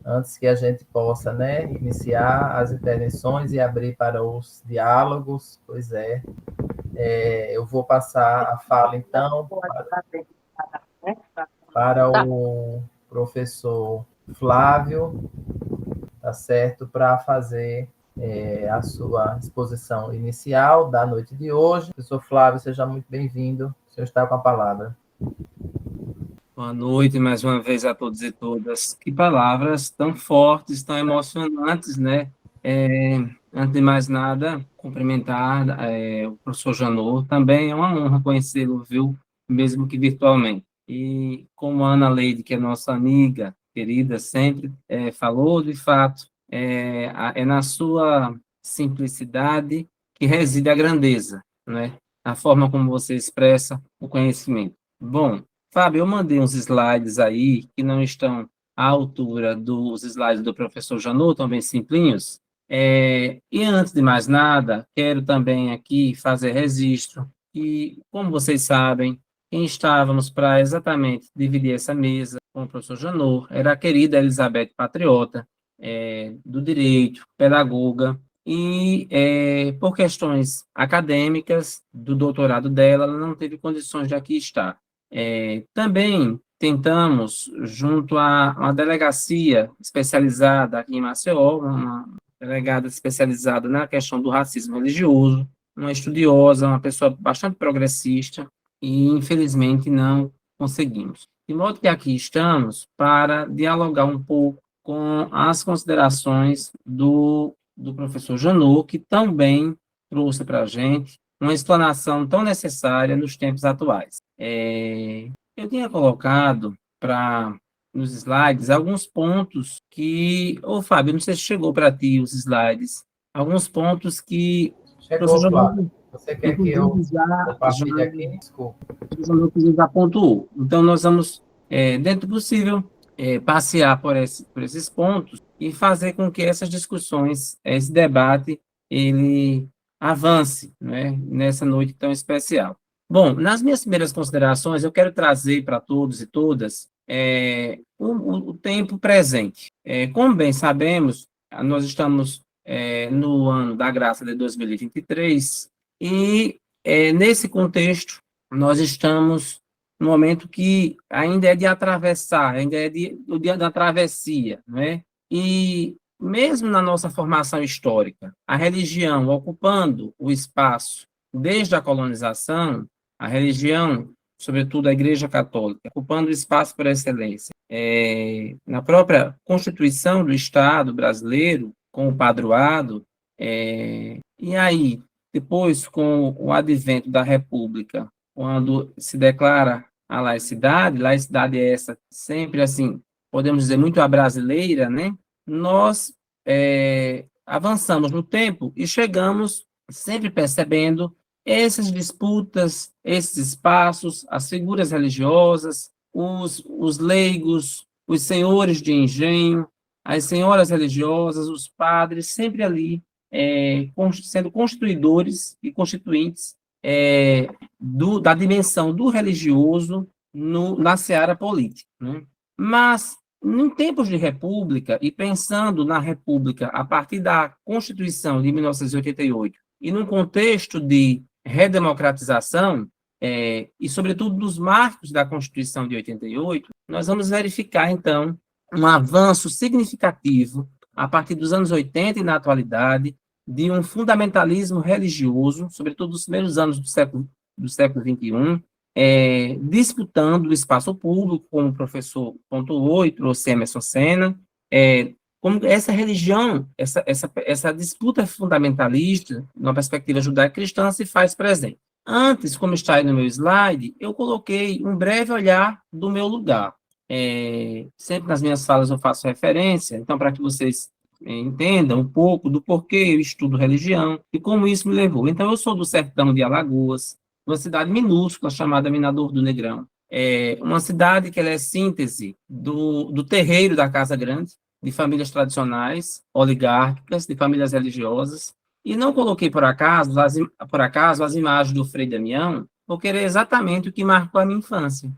antes que a gente possa, né, iniciar as intervenções e abrir para os diálogos. Pois é, eu vou passar a fala, então, para o professor Flávio, tá certo, para fazer a sua exposição inicial da noite de hoje. Professor Flávio, seja muito bem-vindo. O senhor está com a palavra. Boa noite, mais uma vez, a todos e todas. Que palavras tão fortes, tão emocionantes, né? Antes de mais nada, cumprimentar o professor Janot. Também é uma honra conhecê-lo, viu? Mesmo que virtualmente. E como a Ana Leide, que é nossa amiga querida, sempre falou, de fato, é na sua simplicidade que reside a grandeza, né? A forma como você expressa o conhecimento. Bom, Fábio, eu mandei uns slides aí que não estão à altura dos slides do professor Janot, estão bem simplinhos. E antes de mais nada, quero também aqui fazer registro e, como vocês sabem, quem estávamos para exatamente dividir essa mesa com o professor Janot era a querida Elizabeth Patriota, do direito, pedagoga, e por questões acadêmicas do doutorado dela, ela não teve condições de aqui estar. Também tentamos, junto a uma delegacia especializada aqui em Maceió, uma delegada especializada na questão do racismo religioso, uma estudiosa, uma pessoa bastante progressista, e infelizmente não conseguimos. De modo que aqui estamos para dialogar um pouco com as considerações do professor Janot, que também trouxe para a gente uma explanação tão necessária nos tempos atuais. Eu tinha colocado nos slides alguns pontos que, Fábio, não sei se chegou para ti os slides, alguns pontos que o professor Chegou, Janot, Flávio. Você quer que eu inclusive, compartilhe aqui? Desculpa. já pontuou. Então, nós vamos, dentro do possível, passear por esses pontos e fazer com que essas discussões, esse debate, ele avance, né, nessa noite tão especial. Bom, nas minhas primeiras considerações, eu quero trazer para todos e todas o tempo presente. Como bem sabemos, nós estamos no ano da graça de 2023 e, nesse contexto, nós estamos no momento que ainda é de atravessar, ainda é do dia da travessia, né? E mesmo na nossa formação histórica, a religião ocupando o espaço desde a colonização, a religião, sobretudo a Igreja Católica, ocupando o espaço por excelência, na própria Constituição do Estado brasileiro, com o padroado, e aí, depois, com o advento da República, quando se declara a laicidade é essa sempre, assim, podemos dizer, muito a brasileira, né? Nós avançamos no tempo e chegamos sempre percebendo essas disputas, esses espaços, as figuras religiosas, os leigos, os senhores de engenho, as senhoras religiosas, os padres, sempre ali sendo constituidores e constituintes da dimensão do religioso na seara política, né? Mas, em tempos de república, e pensando na república a partir da Constituição de 1988, e num contexto de redemocratização, e sobretudo nos marcos da Constituição de 88, nós vamos verificar, então, um avanço significativo, a partir dos anos 80 e na atualidade, de um fundamentalismo religioso, sobretudo nos primeiros anos do século XXI, disputando o espaço público, como o professor pontuou e trouxe Emerson Senna, como essa religião, essa disputa fundamentalista, na perspectiva judaico-cristã, se faz presente. Antes, como está aí no meu slide, eu coloquei um breve olhar do meu lugar. Sempre nas minhas falas eu faço referência, então, para que vocês entendam um pouco do porquê eu estudo religião e como isso me levou. Então, eu sou do sertão de Alagoas, uma cidade minúscula chamada Minador do Negrão. Uma cidade que ela é síntese do terreiro da Casa Grande, de famílias tradicionais, oligárquicas, de famílias religiosas. E não coloquei por acaso as imagens do Frei Damião, porque era exatamente o que marcou a minha infância.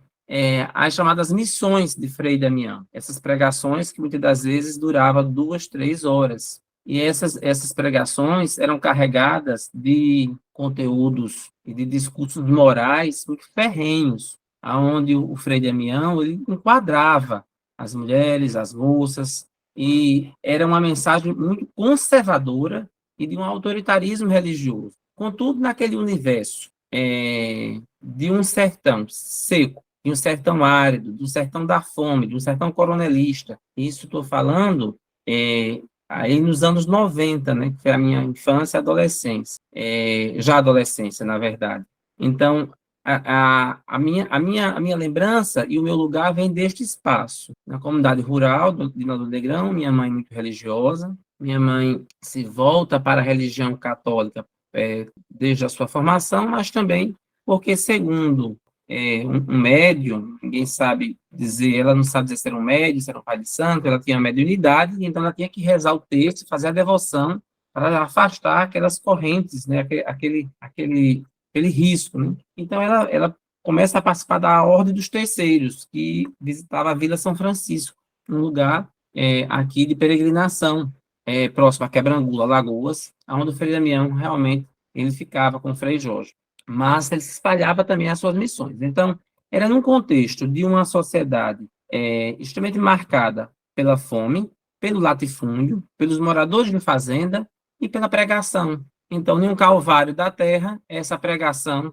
as chamadas missões de Frei Damião. Essas pregações que muitas das vezes duravam 2, 3 horas. E essas pregações eram carregadas de conteúdos e de discursos morais muito ferrenhos, aonde o Frei Damião ele enquadrava as mulheres, as moças, e era uma mensagem muito conservadora e de um autoritarismo religioso. Contudo, naquele universo de um sertão seco, de um sertão árido, de um sertão da fome, de um sertão coronelista, isso estou falando aí nos anos 90, né, que foi a minha infância e adolescência, já adolescência, na verdade. Então, a minha lembrança e o meu lugar vem deste espaço, na comunidade rural de Nova do Negrão. Minha mãe muito religiosa, minha mãe se volta para a religião católica desde a sua formação, mas também porque, segundo um médium, ninguém sabe dizer, ela não sabe dizer se era um médium, se era um pai de santo, ela tinha mediunidade, então ela tinha que rezar o texto, fazer a devoção, para afastar aquelas correntes, né, aquele risco, né? Então ela começa a participar da Ordem dos Terceiros, que visitava a Vila São Francisco, um lugar aqui de peregrinação, próximo a Quebrangulo, Alagoas, onde o Frei Damião realmente ele ficava com o Frei Jorge. Mas ele se espalhava também as suas missões. Então, era num contexto de uma sociedade extremamente marcada pela fome, pelo latifúndio, pelos moradores de fazenda e pela pregação. Então, em um calvário da terra, essa pregação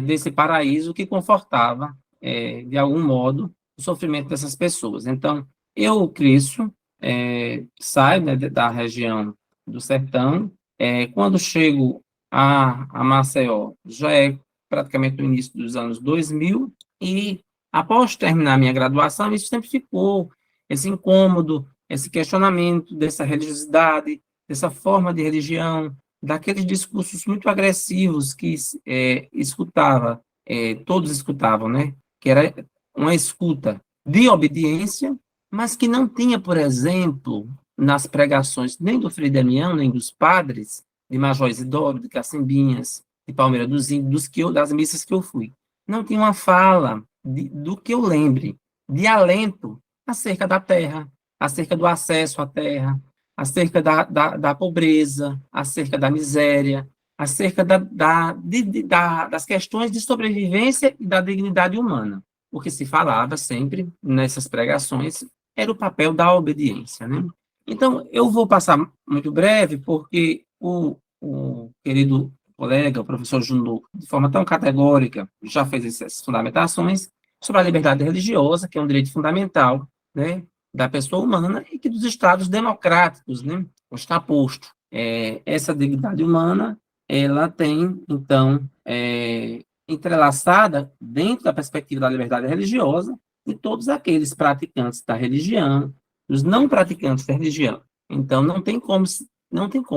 desse paraíso que confortava, de algum modo, o sofrimento dessas pessoas. Então, eu cresço, saio, né, da região do sertão, quando chego a Maceió, já é praticamente no início dos anos 2000, e após terminar minha graduação, isso sempre ficou, esse incômodo, esse questionamento dessa religiosidade, dessa forma de religião, daqueles discursos muito agressivos que todos escutavam, né? Que era uma escuta de obediência, mas que não tinha, por exemplo, nas pregações nem do Frei Damião, nem dos padres, de Major Isidoro, de Cacimbinhas, de Palmeira dos Índios, das missas que eu fui. Não tinha uma fala do que eu lembre, de alento acerca da terra, acerca do acesso à terra, acerca da pobreza, acerca da miséria, acerca das questões de sobrevivência e da dignidade humana. O que se falava sempre nessas pregações era o papel da obediência, né? Então, eu vou passar muito breve, porque o querido colega, o professor Júnior, de forma tão categórica, já fez essas fundamentações sobre a liberdade religiosa, que é um direito fundamental, né, da pessoa humana e que dos Estados democráticos, né, está posto. Essa dignidade humana, ela tem, então, entrelaçada dentro da perspectiva da liberdade religiosa de todos aqueles praticantes da religião, os não praticantes da religião. Então, não tem como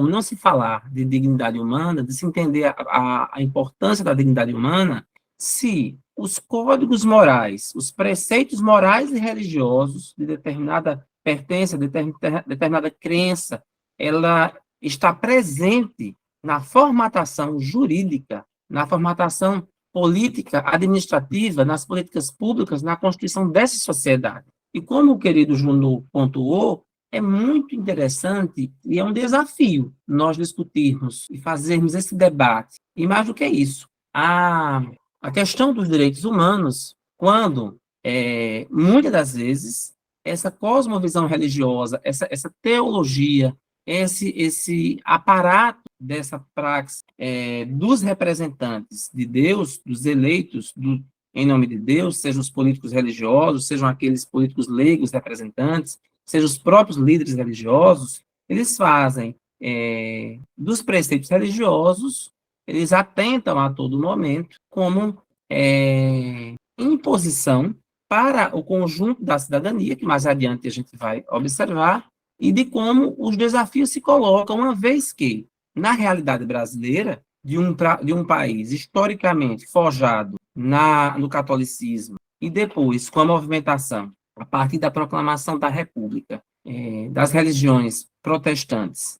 não se falar de dignidade humana, de se entender a importância da dignidade humana, se os códigos morais, os preceitos morais e religiosos de determinada pertença, determinada crença, ela está presente na formatação jurídica, na formatação política, administrativa, nas políticas públicas, na constituição dessa sociedade. E como o querido Júnior pontuou, é muito interessante e é um desafio nós discutirmos e fazermos esse debate. E mais do que isso, a questão dos direitos humanos, quando, muitas das vezes, essa cosmovisão religiosa, essa teologia, esse aparato dessa praxe dos representantes de Deus, dos eleitos em nome de Deus, sejam os políticos religiosos, sejam aqueles políticos leigos representantes, sejam os próprios líderes religiosos, eles fazem dos preceitos religiosos, eles atentam a todo momento como imposição para o conjunto da cidadania, que mais adiante a gente vai observar, e de como os desafios se colocam, uma vez que, na realidade brasileira, de um país historicamente forjado no catolicismo, e depois com a movimentação, a partir da proclamação da República, das religiões protestantes,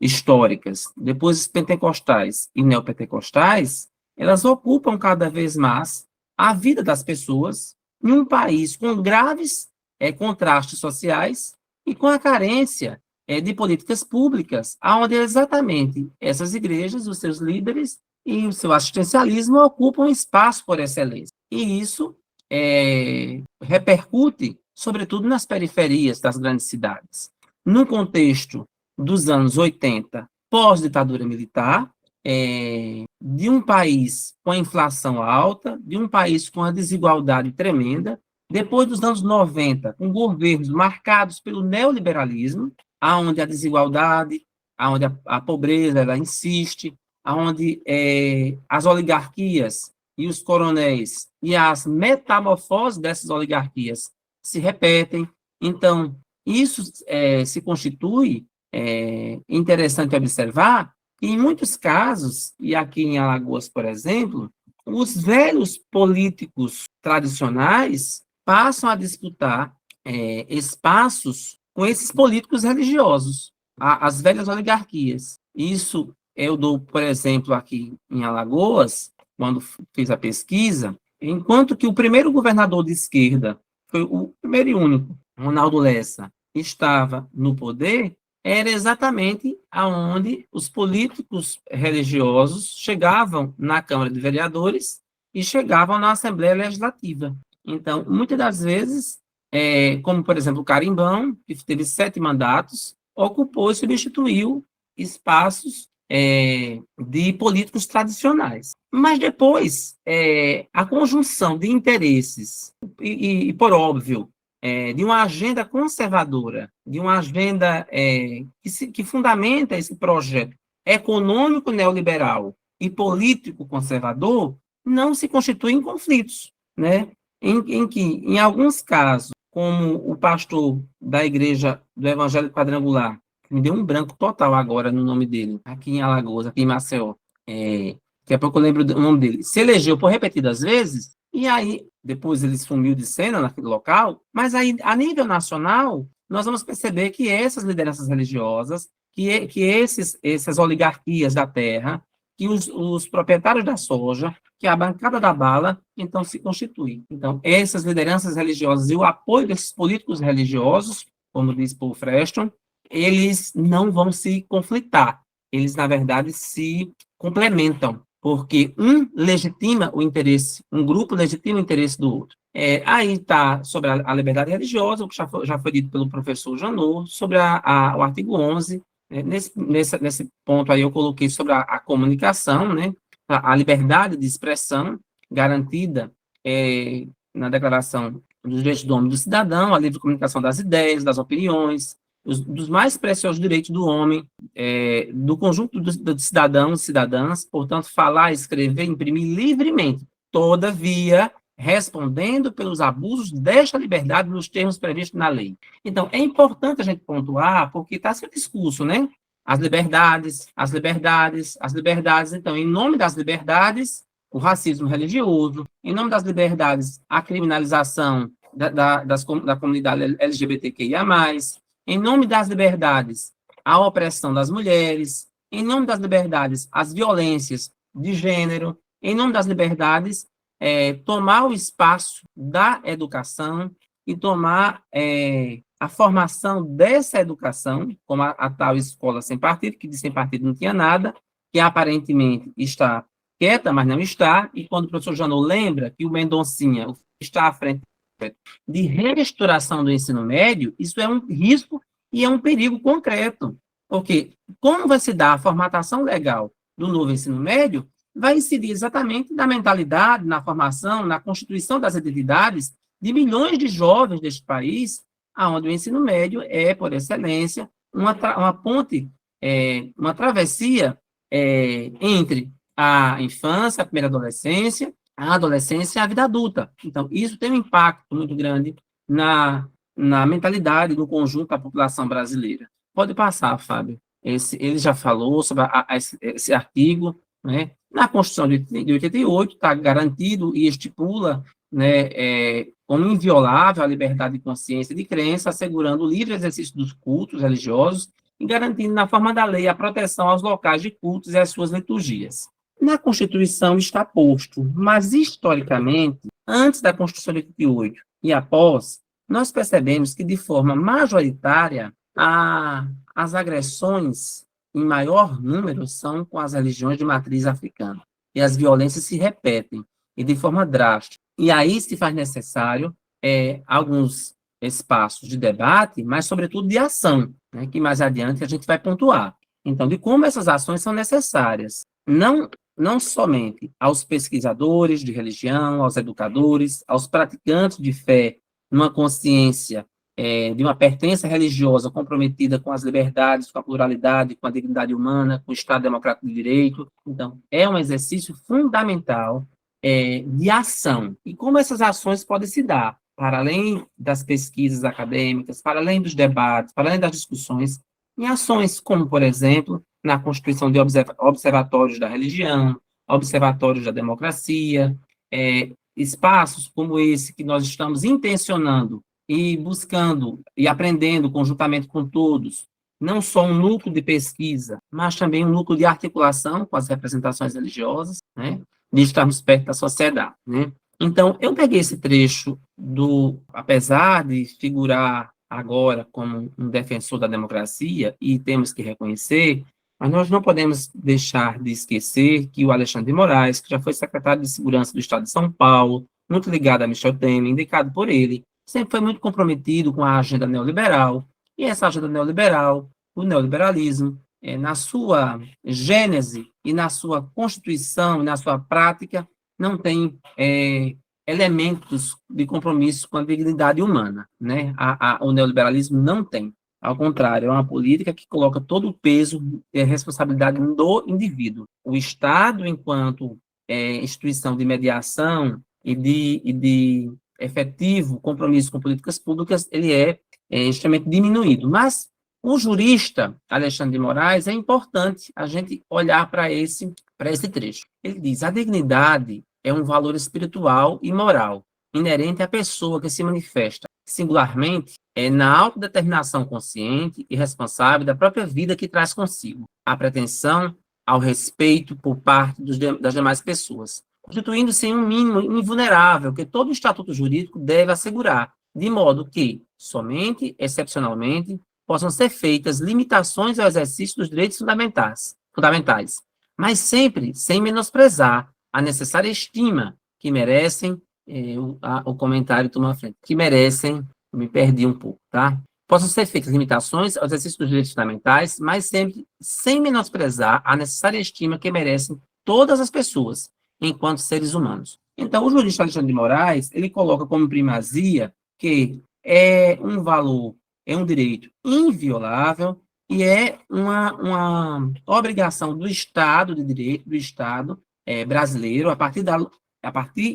históricas, depois os pentecostais e neopentecostais, elas ocupam cada vez mais a vida das pessoas em um país com graves contrastes sociais e com a carência de políticas públicas, onde exatamente essas igrejas, os seus líderes e o seu assistencialismo ocupam espaço por excelência. E isso repercute, sobretudo, nas periferias das grandes cidades. No contexto dos anos 80, pós-ditadura militar, de um país com a inflação alta, de um país com a desigualdade tremenda, depois dos anos 90, com governos marcados pelo neoliberalismo, aonde a desigualdade, aonde a pobreza ela insiste, aonde as oligarquias e os coronéis e as metamorfoses dessas oligarquias se repetem. Então, isso se constitui interessante observar que, em muitos casos, e aqui em Alagoas, por exemplo, os velhos políticos tradicionais passam a disputar espaços com esses políticos religiosos, as velhas oligarquias. Isso eu dou, por exemplo, aqui em Alagoas, quando fiz a pesquisa, enquanto que o primeiro governador de esquerda, foi o primeiro e único, Ronaldo Lessa, estava no poder, era exatamente aonde os políticos religiosos chegavam na Câmara de Vereadores e chegavam na Assembleia Legislativa. Então, muitas das vezes, como, por exemplo, o Carimbão, que teve 7 mandatos, ocupou e substituiu espaços de políticos tradicionais. Mas depois, a conjunção de interesses, e por óbvio, de uma agenda conservadora, de uma agenda que fundamenta esse projeto econômico neoliberal e político conservador, não se constitui em conflitos, né? Em que, em alguns casos, como o pastor da igreja do Evangelho Quadrangular, que me deu um branco total agora no nome dele, aqui em Alagoas, aqui em Maceió, daqui a pouco eu lembro o nome dele, se elegeu por repetidas vezes, e aí, depois ele sumiu de cena naquele local, mas aí, a nível nacional, nós vamos perceber que essas lideranças religiosas, que essas oligarquias da terra, que os proprietários da soja, que a bancada da bala, então, se constitui. Então, essas lideranças religiosas e o apoio desses políticos religiosos, como diz Paul Freston, eles não vão se conflitar, eles, na verdade, se complementam, porque um legitima o interesse, um grupo legitima o interesse do outro. Aí está sobre a liberdade religiosa, o que já foi dito pelo professor Janot, sobre o artigo 11, nesse ponto aí eu coloquei sobre a comunicação, né, a liberdade de expressão garantida na Declaração dos Direitos do Homem e do Cidadão, a livre comunicação das ideias, das opiniões, dos mais preciosos direitos do homem, do conjunto dos cidadãos e cidadãs, portanto, falar, escrever, imprimir livremente, todavia, respondendo pelos abusos desta liberdade nos termos previstos na lei. Então, é importante a gente pontuar, porque está esse discurso, né? As liberdades, as liberdades, as liberdades. Então, em nome das liberdades, o racismo religioso, em nome das liberdades, a criminalização da comunidade LGBTQIA+, em nome das liberdades, a opressão das mulheres, em nome das liberdades, as violências de gênero, em nome das liberdades, tomar o espaço da educação e tomar a formação dessa educação, como a tal escola sem partido, que de sem partido não tinha nada, que aparentemente está quieta, mas não está, e quando o professor Janot lembra que o Mendoncinha está à frente de reestruturação do ensino médio, isso é um risco e é um perigo concreto, porque como vai se dar a formatação legal do novo ensino médio, vai incidir exatamente na mentalidade, na formação, na constituição das identidades de milhões de jovens deste país, onde o ensino médio é, por excelência, uma ponte, uma travessia entre a infância, a primeira adolescência, a adolescência e a vida adulta. Então, isso tem um impacto muito grande na mentalidade do conjunto da população brasileira. Pode passar, Fábio. Ele já falou sobre esse artigo, né? Na Constituição de 88 está garantido e estipula, né, como inviolável a liberdade de consciência e de crença, assegurando o livre exercício dos cultos religiosos e garantindo, na forma da lei, a proteção aos locais de cultos e às suas liturgias. Na Constituição está posto, mas historicamente, antes da Constituição de 88 e após, nós percebemos que, de forma majoritária, as agressões em maior número são com as religiões de matriz africana. E as violências se repetem, e de forma drástica. E aí se faz necessário alguns espaços de debate, mas, sobretudo, de ação, né, que mais adiante a gente vai pontuar. Então, de como essas ações são necessárias, não somente aos pesquisadores de religião, aos educadores, aos praticantes de fé, numa consciência de uma pertença religiosa comprometida com as liberdades, com a pluralidade, com a dignidade humana, com o Estado Democrático de Direito. Então, é um exercício fundamental de ação. E como essas ações podem se dar, para além das pesquisas acadêmicas, para além dos debates, para além das discussões, em ações como, por exemplo, na constituição de observatórios da religião, observatórios da democracia, espaços como esse que nós estamos intencionando e buscando e aprendendo conjuntamente com todos, não só um núcleo de pesquisa, mas também um núcleo de articulação com as representações religiosas, né, de estarmos perto da sociedade, né. Então, eu peguei esse trecho apesar de figurar agora como um defensor da democracia, e temos que reconhecer, mas nós não podemos deixar de esquecer que o Alexandre de Moraes, que já foi secretário de Segurança do Estado de São Paulo, muito ligado a Michel Temer, indicado por ele, sempre foi muito comprometido com a agenda neoliberal, e essa agenda neoliberal, o neoliberalismo, na sua gênese e na sua constituição e na sua prática, não tem elementos de compromisso com a dignidade humana, né? O neoliberalismo não tem. Ao contrário, é uma política que coloca todo o peso e a responsabilidade do indivíduo. O Estado, enquanto instituição de mediação e de efetivo compromisso com políticas públicas, ele é extremamente diminuído. Mas o jurista Alexandre de Moraes, é importante a gente olhar para esse trecho. Ele diz: a dignidade é um valor espiritual e moral inerente à pessoa que se manifesta singularmente na autodeterminação consciente e responsável da própria vida que traz consigo a pretensão ao respeito por parte das demais pessoas, constituindo-se em um mínimo invulnerável que todo estatuto jurídico deve assegurar, de modo que, somente, excepcionalmente, possam ser feitas limitações ao exercício dos direitos fundamentais, mas sempre sem menosprezar a necessária estima que merecem, o comentário toma a frente, que merecem, me perdi um pouco, tá? Possam ser feitas limitações ao exercício dos direitos fundamentais, mas sempre sem menosprezar a necessária estima que merecem todas as pessoas, enquanto seres humanos. Então, o jurista Alexandre de Moraes, ele coloca como primazia que é um valor, é um direito inviolável e é uma obrigação do Estado de Direito, do Estado brasileiro, a partir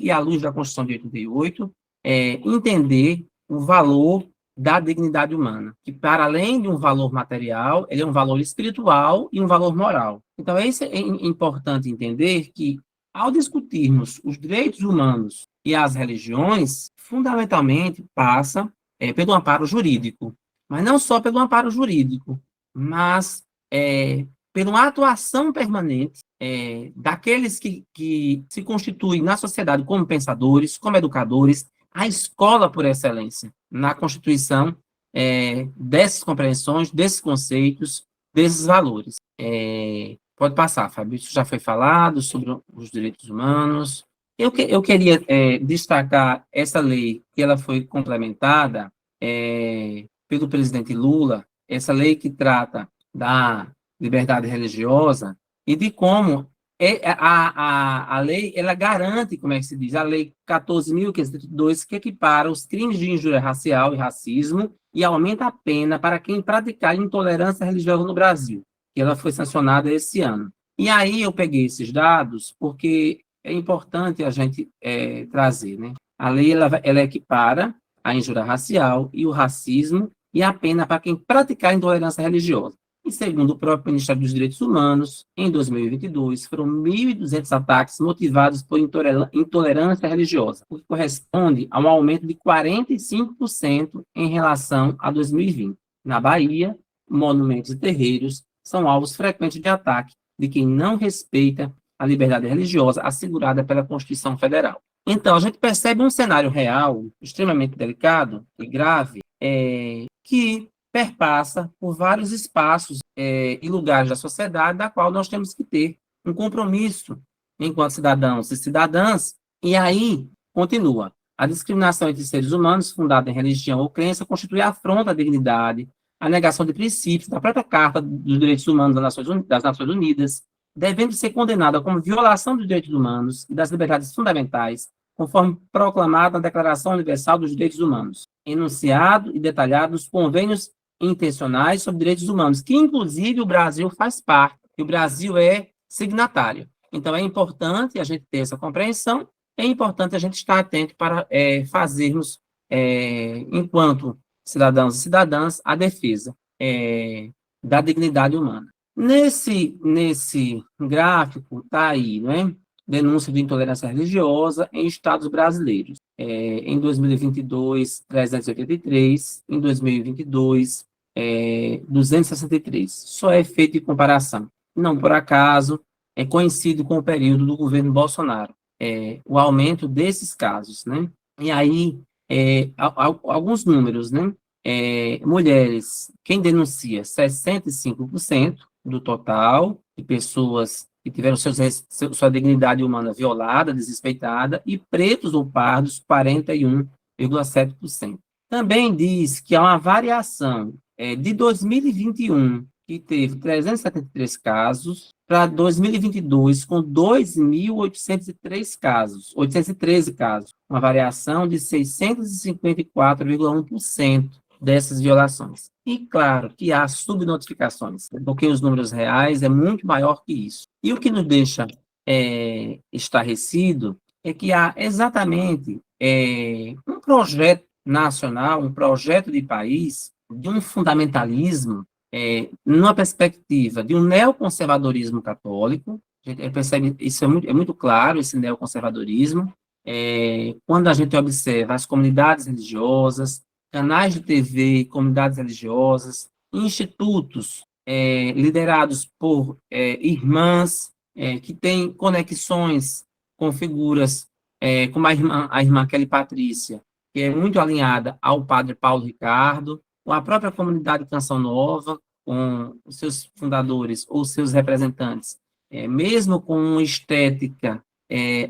e à luz da Constituição de 88, entender o valor da dignidade humana, que para além de um valor material, ele é um valor espiritual e um valor moral. Então, é importante entender que, ao discutirmos os direitos humanos e as religiões, fundamentalmente passa pelo amparo jurídico, mas não só pelo amparo jurídico, mas pela uma atuação permanente daqueles que se constituem na sociedade como pensadores, como educadores, a escola por excelência, na constituição dessas compreensões, desses conceitos, desses valores. Pode passar, Fábio, isso já foi falado sobre os direitos humanos. Eu queria destacar essa lei, que ela foi complementada pelo presidente Lula, essa lei que trata da liberdade religiosa e de como a lei, ela garante, como é que se diz, a lei 14.532, que equipara os crimes de injúria racial e racismo e aumenta a pena para quem praticar intolerância religiosa no Brasil, que ela foi sancionada esse ano. E aí eu peguei esses dados porque é importante a gente trazer, né? A lei, ela equipara a injúria racial e o racismo e a pena para quem praticar intolerância religiosa. E segundo o próprio Ministério dos Direitos Humanos, em 2022, foram 1.200 ataques motivados por intolerância religiosa, o que corresponde a um aumento de 45% em relação a 2020. Na Bahia, monumentos e terreiros são alvos frequentes de ataque de quem não respeita a liberdade religiosa assegurada pela Constituição Federal. Então, a gente percebe um cenário real extremamente delicado e grave, que perpassa por vários espaços e lugares da sociedade, da qual nós temos que ter um compromisso enquanto cidadãos e cidadãs. E aí, continua, a discriminação entre seres humanos fundada em religião ou crença constitui afronta à dignidade, a negação de princípios da própria Carta dos Direitos Humanos das Nações Unidas, devendo ser condenada como violação dos direitos humanos e das liberdades fundamentais, conforme proclamado na Declaração Universal dos Direitos Humanos, enunciado e detalhado nos convênios intencionais sobre direitos humanos, que inclusive o Brasil faz parte, e o Brasil é signatário. Então é importante a gente ter essa compreensão, é importante a gente estar atento para fazermos, enquanto cidadãos e cidadãs, a defesa da dignidade humana. Nesse gráfico está aí, né? Denúncia de intolerância religiosa em estados brasileiros. Em 2022, 383, em 2022, 263. Só é feito de comparação. Não por acaso, coincide com o período do governo Bolsonaro, o aumento desses casos, né? E aí, alguns números, né? Mulheres, quem denuncia, 65% do total de pessoas que tiveram sua dignidade humana violada, desrespeitada, e pretos ou pardos, 41,7%. Também diz que há uma variação de 2021, que teve 373 casos, para 2022, com 2.803 casos, 813 casos, uma variação de 654,1% dessas violações. E claro que há subnotificações, porque os números reais é muito maior que isso. E o que nos deixa estarrecido é que há exatamente um projeto nacional, um projeto de país, de um fundamentalismo, numa perspectiva de um neoconservadorismo católico. A gente percebe, isso é muito claro, esse neoconservadorismo, quando a gente observa as comunidades religiosas, canais de TV, comunidades religiosas, institutos liderados por irmãs que têm conexões com figuras como a irmã Kelly Patrícia, que é muito alinhada ao padre Paulo Ricardo, com a própria comunidade Canção Nova, com os seus fundadores ou seus representantes, mesmo com uma estética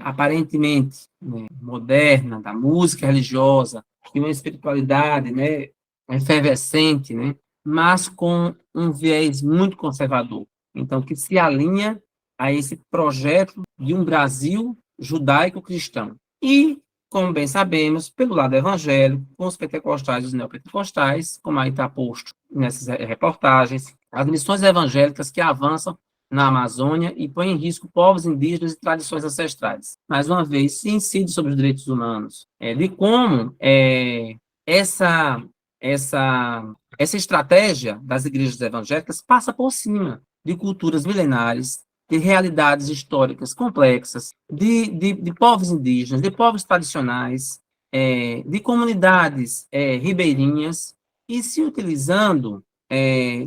aparentemente, né, moderna, da música religiosa, e uma espiritualidade, né, efervescente, né, mas com um viés muito conservador. Então, que se alinha a esse projeto de um Brasil judaico-cristão. E, como bem sabemos, pelo lado evangélico, com os pentecostais e os neopentecostais, como aí está posto nessas reportagens, as missões evangélicas que avançam na Amazônia e põem em risco povos indígenas e tradições ancestrais. Mais uma vez, se incide sobre os direitos humanos, de como essa estratégia das igrejas evangélicas passa por cima de culturas milenares, de realidades históricas complexas, de povos indígenas, de povos tradicionais, de comunidades ribeirinhas, e se utilizando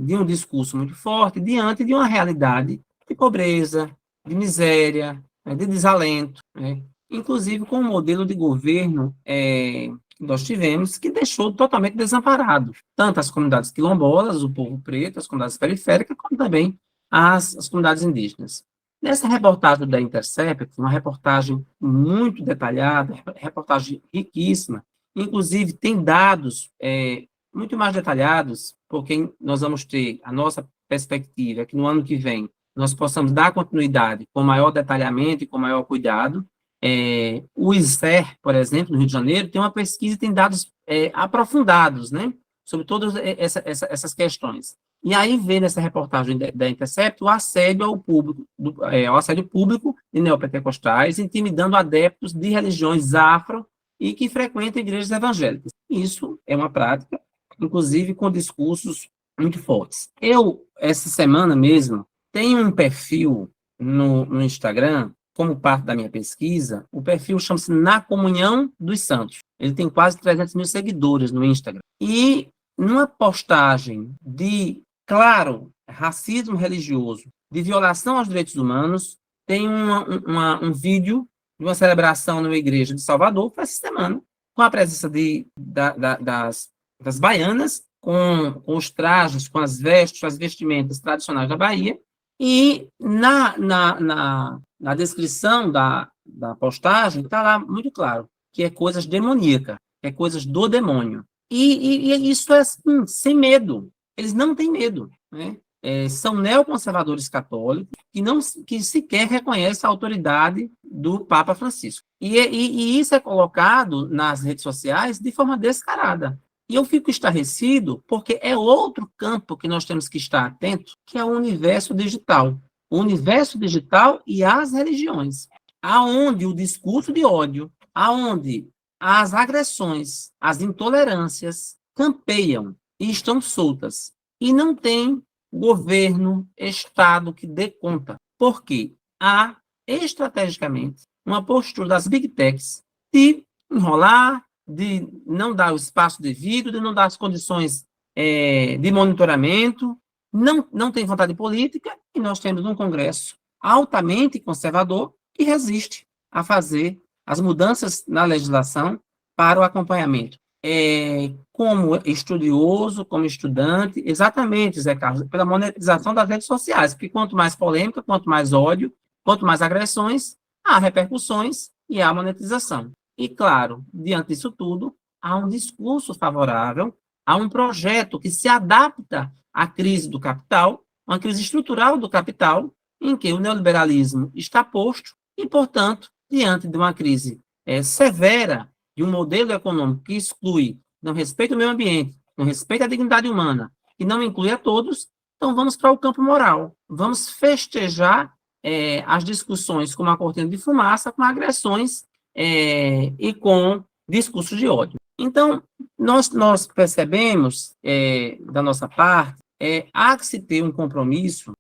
de um discurso muito forte diante de uma realidade de pobreza, de miséria, de desalento, né? Inclusive com um modelo de governo que nós tivemos que deixou totalmente desamparado tanto as comunidades quilombolas, o povo preto, as comunidades periféricas, como também as comunidades indígenas. Nessa reportagem da Intercept, uma reportagem muito detalhada, reportagem riquíssima, inclusive tem dados muito mais detalhados, porque nós vamos ter a nossa perspectiva é que no ano que vem nós possamos dar continuidade com maior detalhamento e com maior cuidado. O ISER, por exemplo, no Rio de Janeiro, tem uma pesquisa e tem dados aprofundados, né, sobre todas essas questões. E aí vê nessa reportagem da Intercept o assédio ao público, o assédio público de neopentecostais, intimidando adeptos de religiões afro e que frequentam igrejas evangélicas. Isso é uma prática, inclusive com discursos muito fortes. Eu, essa semana mesmo, tenho um perfil no Instagram, como parte da minha pesquisa, o perfil chama-se Na Comunhão dos Santos. Ele tem quase 300 mil seguidores no Instagram. E numa postagem de, claro, racismo religioso, de violação aos direitos humanos, tem um vídeo de uma celebração numa igreja de Salvador, foi essa semana, com a presença das baianas, com os trajes, com as vestes, as vestimentas tradicionais da Bahia, e na descrição da postagem está lá muito claro que é coisas demoníacas, que é coisas do demônio. E isso é assim, sem medo. Eles não têm medo, né? São neoconservadores católicos que sequer reconhecem a autoridade do Papa Francisco. E isso é colocado nas redes sociais de forma descarada. E eu fico estarrecido porque é outro campo que nós temos que estar atentos, que é o universo digital. O universo digital e as religiões, aonde o discurso de ódio, aonde as agressões, as intolerâncias campeiam e estão soltas. E não tem governo, Estado que dê conta. Porque há, estrategicamente, uma postura das big techs de enrolar, de não dar o espaço devido, de não dar as condições de monitoramento, não tem vontade política, e nós temos um Congresso altamente conservador que resiste a fazer as mudanças na legislação para o acompanhamento. Como estudioso, como estudante, exatamente, Zé Carlos, pela monetização das redes sociais, porque quanto mais polêmica, quanto mais ódio, quanto mais agressões, há repercussões e há monetização. E, claro, diante disso tudo, há um discurso favorável, há um projeto que se adapta à crise do capital, uma crise estrutural do capital, em que o neoliberalismo está posto e, portanto, diante de uma crise severa de um modelo econômico que exclui, não respeita o meio ambiente, não respeita a dignidade humana e não inclui a todos, então vamos para o campo moral. Vamos festejar as discussões com uma cortina de fumaça, com agressões e com discursos de ódio. Então, nós percebemos, da nossa parte, há que se ter um compromisso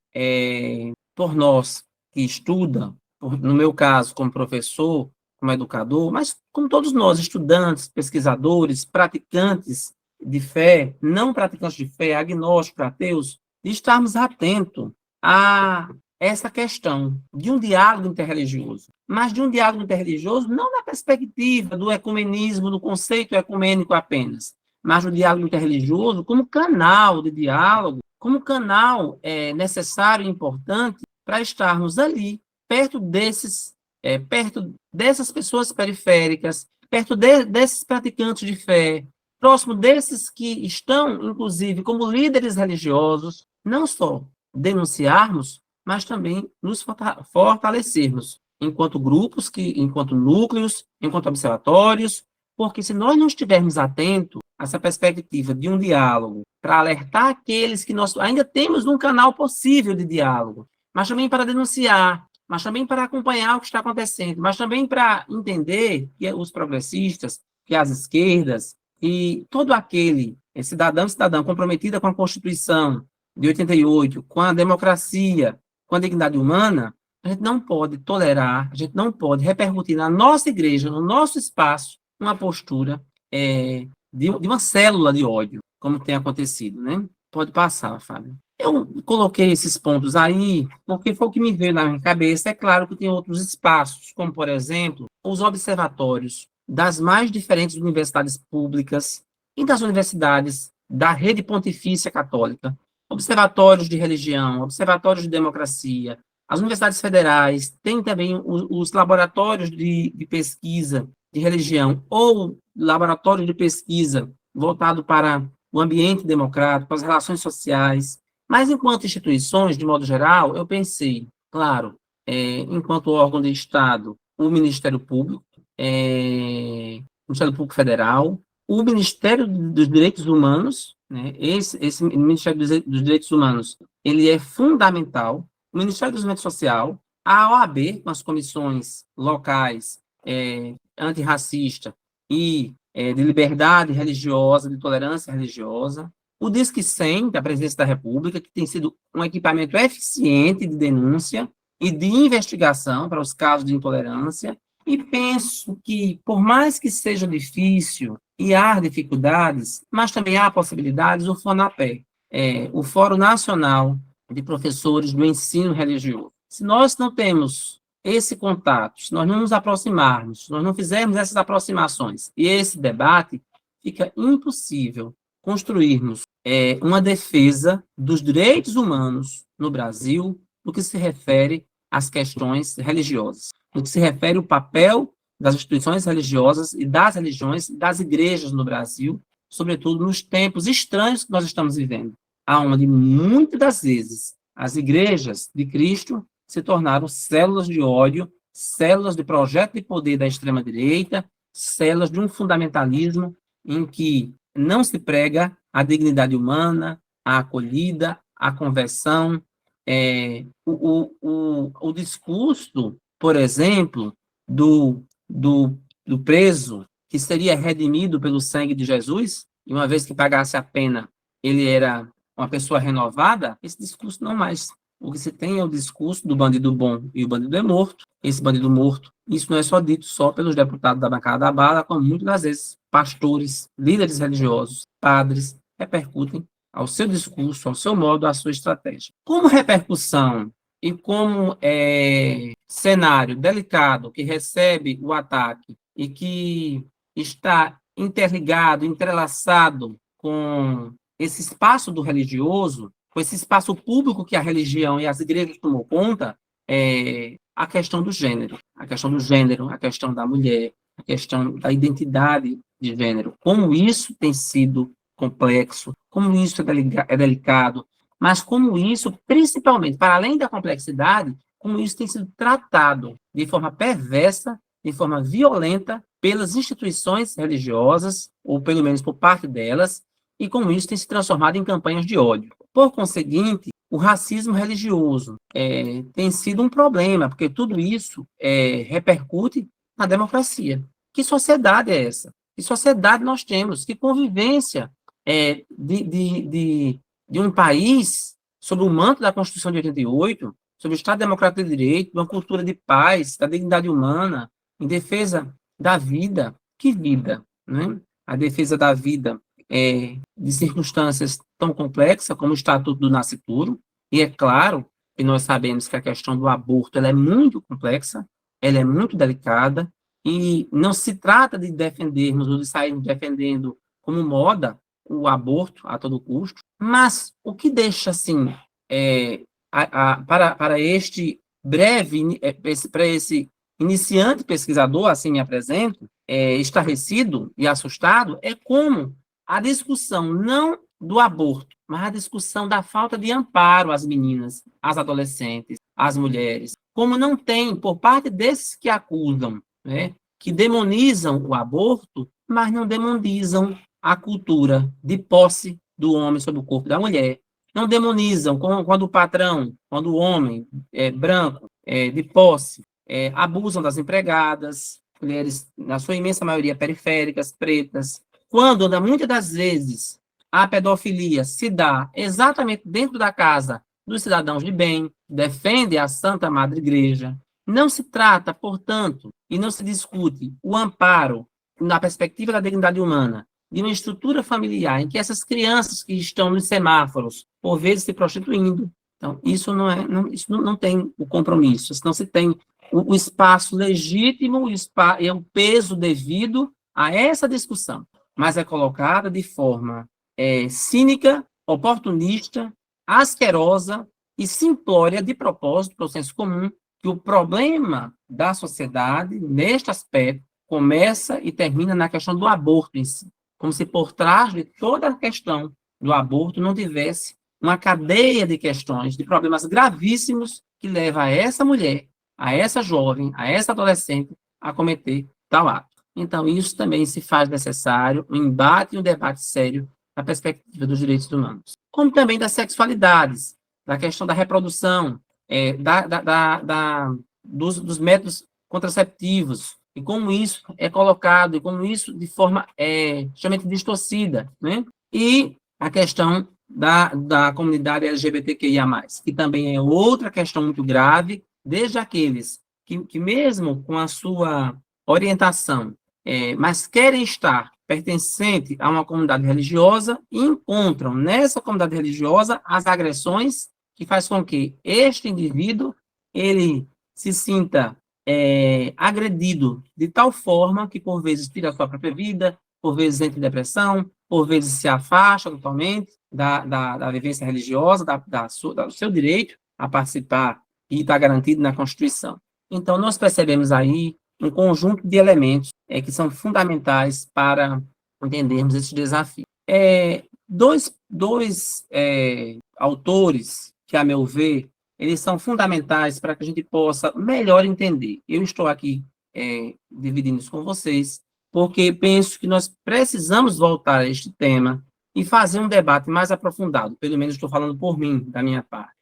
por nós que estuda, no meu caso, como professor, como educador, mas como todos nós, estudantes, pesquisadores, praticantes de fé, não praticantes de fé, agnósticos, ateus, de estarmos atentos a essa questão de um diálogo interreligioso, mas de um diálogo interreligioso não na perspectiva do ecumenismo, do conceito ecumênico apenas, mas do diálogo interreligioso como canal de diálogo, como canal necessário e importante para estarmos ali, perto dessas pessoas periféricas, perto desses praticantes de fé, próximo desses que estão, inclusive, como líderes religiosos, não só denunciarmos, mas também nos fortalecermos enquanto grupos, enquanto núcleos, enquanto observatórios, porque se nós não estivermos atentos a essa perspectiva de um diálogo, para alertar aqueles que nós ainda temos um canal possível de diálogo, mas também para denunciar, mas também para acompanhar o que está acontecendo, mas também para entender que os progressistas, que as esquerdas, e todo aquele cidadão e cidadã comprometida com a Constituição de 88, com a democracia, com a dignidade humana, a gente não pode tolerar, a gente não pode repercutir na nossa igreja, no nosso espaço, uma postura de uma célula de ódio, como tem acontecido, né? Pode passar, Fábio. Eu coloquei esses pontos aí, porque foi o que me veio na minha cabeça. É claro que tem outros espaços, como, por exemplo, os observatórios das mais diferentes universidades públicas e das universidades da rede pontifícia católica, observatórios de religião, observatórios de democracia, as universidades federais, tem também os laboratórios de pesquisa de religião ou laboratório de pesquisa voltado para o ambiente democrático, as relações sociais. Mas, enquanto instituições, de modo geral, eu pensei, claro, enquanto órgão de Estado, o Ministério Público, o Ministério Público Federal, o Ministério dos Direitos Humanos, né, esse Ministério dos Direitos Humanos, ele é fundamental, o Ministério do Desenvolvimento Social, a OAB, com as comissões locais antirracista e de liberdade religiosa, de tolerância religiosa, o Disque 100, da Presidência da República, que tem sido um equipamento eficiente de denúncia e de investigação para os casos de intolerância, e penso que, por mais que seja difícil e há dificuldades, mas também há possibilidades, o FONAPE, o Fórum Nacional de Professores do Ensino Religioso. Se nós não temos esse contato, se nós não nos aproximarmos, se nós não fizermos essas aproximações e esse debate, fica impossível construirmos uma defesa dos direitos humanos no Brasil no que se refere às questões religiosas, no que se refere ao papel das instituições religiosas e das religiões, das igrejas no Brasil, sobretudo nos tempos estranhos que nós estamos vivendo, aonde muitas das vezes as igrejas de Cristo se tornaram células de ódio, células de projeto de poder da extrema-direita, células de um fundamentalismo em que não se prega a dignidade humana, a acolhida, a conversão. O discurso, por exemplo, do preso que seria redimido pelo sangue de Jesus, e uma vez que pagasse a pena, ele era uma pessoa renovada, esse discurso não mais. O que se tem é o discurso do bandido bom e o bandido é morto. Esse bandido morto, isso não é só dito só pelos deputados da bancada da bala, como muitas das vezes pastores, líderes religiosos, padres, repercutem ao seu discurso, ao seu modo, à sua estratégia. Como repercussão e como cenário delicado que recebe o ataque e que está interligado, entrelaçado com esse espaço do religioso, com esse espaço público que a religião e as igrejas tomou conta, a questão do gênero, a questão da mulher, a questão da identidade de gênero, como isso tem sido complexo, como isso é delicado, mas como isso, principalmente, para além da complexidade, como isso tem sido tratado de forma perversa, de forma violenta, pelas instituições religiosas, ou pelo menos por parte delas, e como isso tem se transformado em campanhas de ódio. Por conseguinte, o racismo religioso tem sido um problema, porque tudo isso repercute na democracia. Que sociedade é essa? Que sociedade nós temos? Que convivência de um país sob o manto da Constituição de 88, sobre o Estado Democrático de Direito, uma cultura de paz, da dignidade humana, em defesa da vida? Que vida, né? A defesa da vida de circunstâncias tão complexas como o Estatuto do Nascituro, e é claro que nós sabemos que a questão do aborto ela é muito complexa, ela é muito delicada, e não se trata de defendermos ou de sairmos defendendo como moda o aborto a todo custo, mas o que deixa, assim, para este breve, para esse iniciante pesquisador, assim me apresento, estarrecido e assustado, é como a discussão não do aborto, mas a discussão da falta de amparo às meninas, às adolescentes, às mulheres, como não tem, por parte desses que acusam, né, que demonizam o aborto, mas não demonizam a cultura de posse do homem sobre o corpo da mulher, não demonizam quando o patrão, quando o homem branco, de posse, abusam das empregadas, mulheres, na sua imensa maioria, periféricas, pretas, quando, muitas das vezes, a pedofilia se dá exatamente dentro da casa dos cidadãos de bem, defende a Santa Madre Igreja. Não se trata, portanto, e não se discute o amparo, na perspectiva da dignidade humana, de uma estrutura familiar em que essas crianças que estão nos semáforos, por vezes se prostituindo, então, isso não tem o compromisso, não se tem o espaço legítimo e o peso devido a essa discussão, mas é colocada de forma cínica, oportunista, asquerosa e simplória de propósito para o senso comum, que o problema da sociedade, neste aspecto, começa e termina na questão do aborto em si, como se por trás de toda a questão do aborto não tivesse uma cadeia de questões, de problemas gravíssimos que leva a essa mulher, a essa jovem, a essa adolescente a cometer tal ato. Então, isso também se faz necessário um embate e um debate sério na perspectiva dos direitos humanos. Como também das sexualidades, da questão da reprodução, dos métodos contraceptivos, e como isso é colocado, e como isso de forma extremamente distorcida, né? E a questão da comunidade LGBTQIA+, que também é outra questão muito grave, desde aqueles que mesmo com a sua orientação, mas querem estar pertencente a uma comunidade religiosa e encontram nessa comunidade religiosa as agressões que faz com que este indivíduo ele se sinta agredido de tal forma que, por vezes, tira a sua própria vida, por vezes entra em depressão, por vezes se afasta totalmente da vivência religiosa, do seu direito a participar e está garantido na Constituição. Então, nós percebemos aí um conjunto de elementos que são fundamentais para entendermos esse desafio. Dois autores que, a meu ver, eles são fundamentais para que a gente possa melhor entender. Eu estou aqui dividindo isso com vocês, porque penso que nós precisamos voltar a este tema e fazer um debate mais aprofundado, pelo menos estou falando por mim, da minha parte.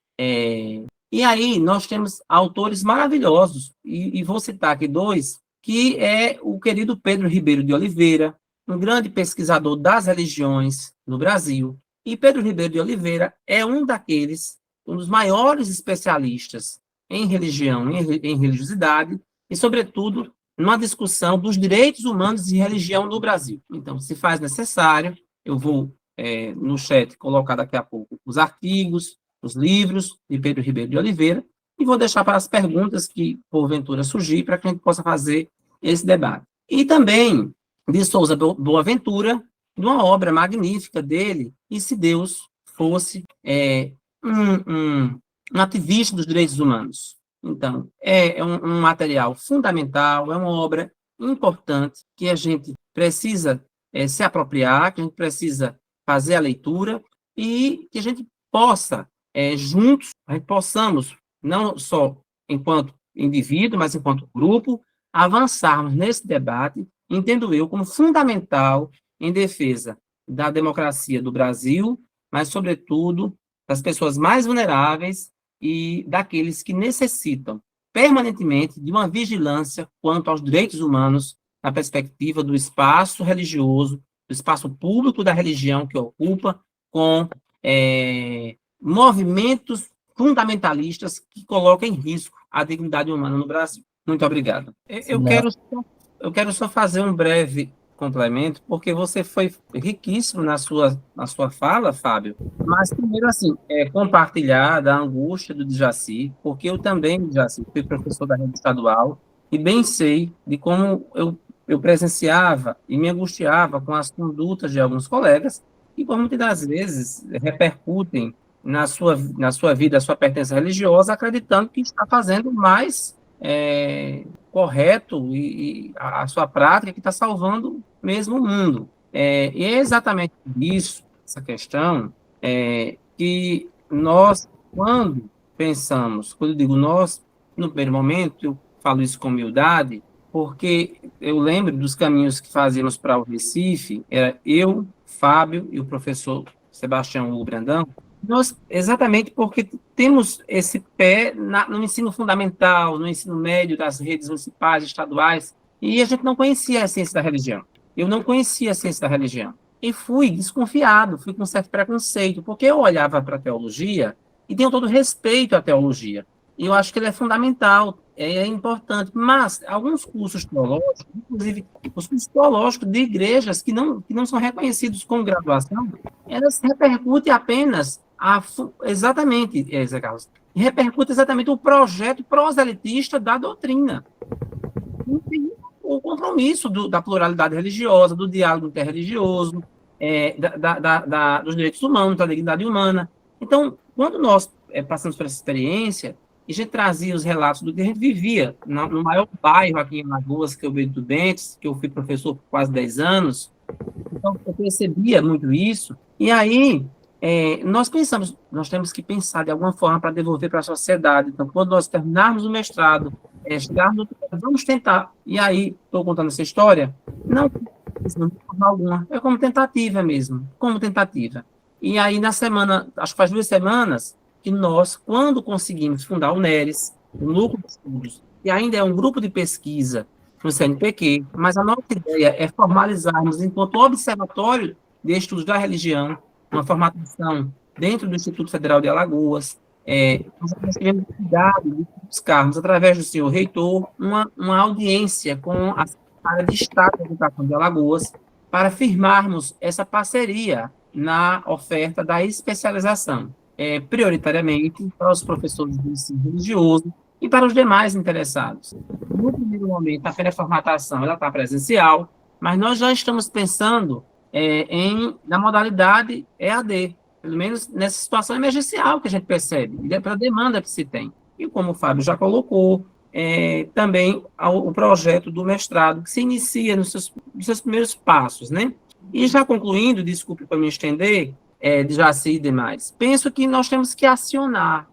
E aí nós temos autores maravilhosos, e vou citar aqui dois, que é o querido Pedro Ribeiro de Oliveira, um grande pesquisador das religiões no Brasil, e Pedro Ribeiro de Oliveira é um dos maiores especialistas em religião, em religiosidade, e, sobretudo, numa discussão dos direitos humanos e religião no Brasil. Então, se faz necessário, eu vou, no chat, colocar daqui a pouco os artigos, os livros de Pedro Ribeiro de Oliveira, e vou deixar para as perguntas que, porventura, surgir, para que a gente possa fazer esse debate. E também de Souza Boaventura, de uma obra magnífica dele, E se Deus fosse um ativista dos direitos humanos. Então, é um material fundamental, é uma obra importante que a gente precisa se apropriar, que a gente precisa fazer a leitura e que a gente possa, juntos, a gente possamos, não só enquanto indivíduo, mas enquanto grupo, avançarmos nesse debate, entendo eu, como fundamental em defesa da democracia do Brasil, mas, sobretudo, das pessoas mais vulneráveis e daqueles que necessitam permanentemente de uma vigilância quanto aos direitos humanos na perspectiva do espaço religioso, do espaço público da religião que ocupa, com movimentos fundamentalistas que colocam em risco a dignidade humana no Brasil. Muito obrigado. Eu quero só fazer um breve complemento, porque você foi riquíssimo na sua fala, Fábio, mas primeiro, assim, compartilhar da angústia do Djaci, porque eu também, Djaci, fui professor da rede estadual e bem sei de como eu presenciava e me angustiava com as condutas de alguns colegas que, por muitas das vezes, repercutem na sua vida, a sua pertença religiosa, acreditando que está fazendo mais correto e a sua prática que está salvando mesmo o mundo. E é exatamente isso, essa questão, que nós, quando eu digo nós, no primeiro momento, eu falo isso com humildade, porque eu lembro dos caminhos que fazíamos para o Recife, era eu, Fábio e o professor Sebastião Hugo Brandão, exatamente porque temos esse pé no ensino fundamental, no ensino médio das redes municipais, estaduais, e a gente não conhecia a ciência da religião. Eu não conhecia a ciência da religião. E fui desconfiado, fui com certo preconceito, porque eu olhava para a teologia e tenho todo respeito à teologia. E eu acho que ele é fundamental, é importante, mas alguns cursos teológicos, inclusive os cursos teológicos de igrejas que não são reconhecidos como graduação, elas repercutem apenas exatamente, Zé Carlos, repercute exatamente o projeto proselitista da doutrina. O compromisso da pluralidade religiosa, do diálogo interreligioso, dos direitos humanos, da dignidade humana. Então, quando nós passamos por essa experiência, a gente trazia os relatos do que a gente vivia no maior bairro aqui em Alagoas, que é o Bento Dentes, que eu fui professor por quase 10 anos, então eu percebia muito isso, e aí nós pensamos, nós temos que pensar de alguma forma para devolver para a sociedade. Então, quando nós terminarmos o mestrado, chegarmos, vamos tentar. E aí, estou contando essa história, não de forma alguma, é como tentativa mesmo, como tentativa. E aí, na semana, acho que faz 2 semanas, que nós, quando conseguimos fundar o NERES, o Núcleo de Estudos, que ainda é um grupo de pesquisa no CNPq, mas a nossa ideia é formalizarmos enquanto observatório de estudos da religião, uma formatação dentro do Instituto Federal de Alagoas. Nós tivemos cuidado de buscarmos, através do senhor reitor, uma audiência com a Secretaria de Estado da Educação de Alagoas, para firmarmos essa parceria na oferta da especialização, prioritariamente para os professores do ensino religioso e para os demais interessados. No primeiro momento, a pré-formatação ela está presencial, mas nós já estamos pensando na modalidade EAD, pelo menos nessa situação emergencial que a gente percebe, e pela demanda que se tem. E como o Fábio já colocou, também o projeto do mestrado, que se inicia nos seus primeiros passos, né? E já concluindo, desculpe para me estender, de Jaci e demais, penso que nós temos que acionar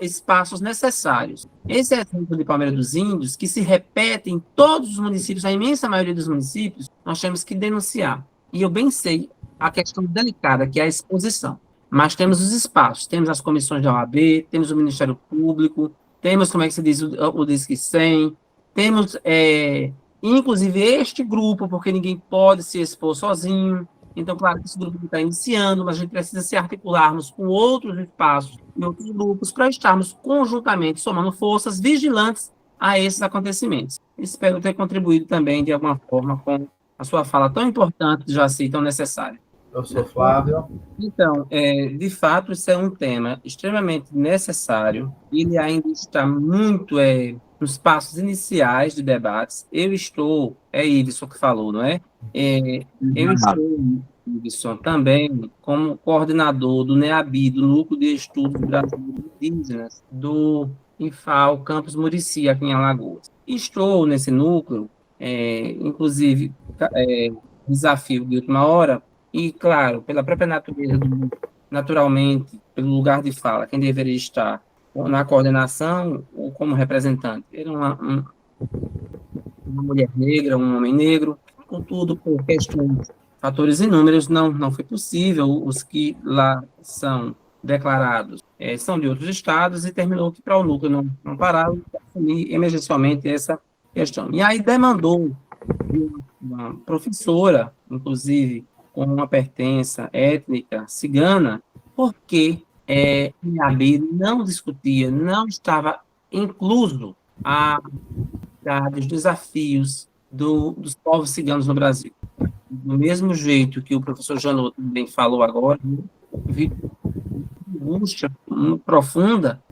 espaços necessários. Esse exemplo de Palmeira dos Índios, que se repete em todos os municípios, a imensa maioria dos municípios, nós temos que denunciar. E eu bem sei a questão delicada, que é a exposição. Mas temos os espaços, temos as comissões da OAB, temos o Ministério Público, temos, como é que se diz, o Disque 100, temos, inclusive, este grupo, porque ninguém pode se expor sozinho. Então, claro que esse grupo está iniciando, mas a gente precisa se articularmos com outros espaços e outros grupos para estarmos conjuntamente somando forças vigilantes a esses acontecimentos. Espero ter contribuído também, de alguma forma, com a sua fala tão importante, Jaci, tão necessária. Professor Flávio. Então, de fato, isso é um tema extremamente necessário. Ele ainda está muito nos passos iniciais de debates. Eu estou, Iveson que falou, não é? Eu estou, Iveson, também como coordenador do NEABI, do Núcleo de Estudos Brasileiros Indígenas, do INFAL Campus Murici, aqui em Alagoas. Estou nesse núcleo, inclusive, desafio de última hora, e, claro, pela própria natureza naturalmente, pelo lugar de fala, quem deveria estar na coordenação ou como representante. Era uma mulher negra, um homem negro, contudo, por questões, fatores inúmeros, não foi possível. Os que lá são declarados são de outros estados, e terminou que para o núcleo não parar e assumir emergencialmente essa questão. E aí demandou uma professora, inclusive, com uma pertença étnica cigana, porque IAB não discutia, não estava incluso os desafios dos povos ciganos no Brasil. Do mesmo jeito que o professor Janot também falou agora, vi uma angústia profunda,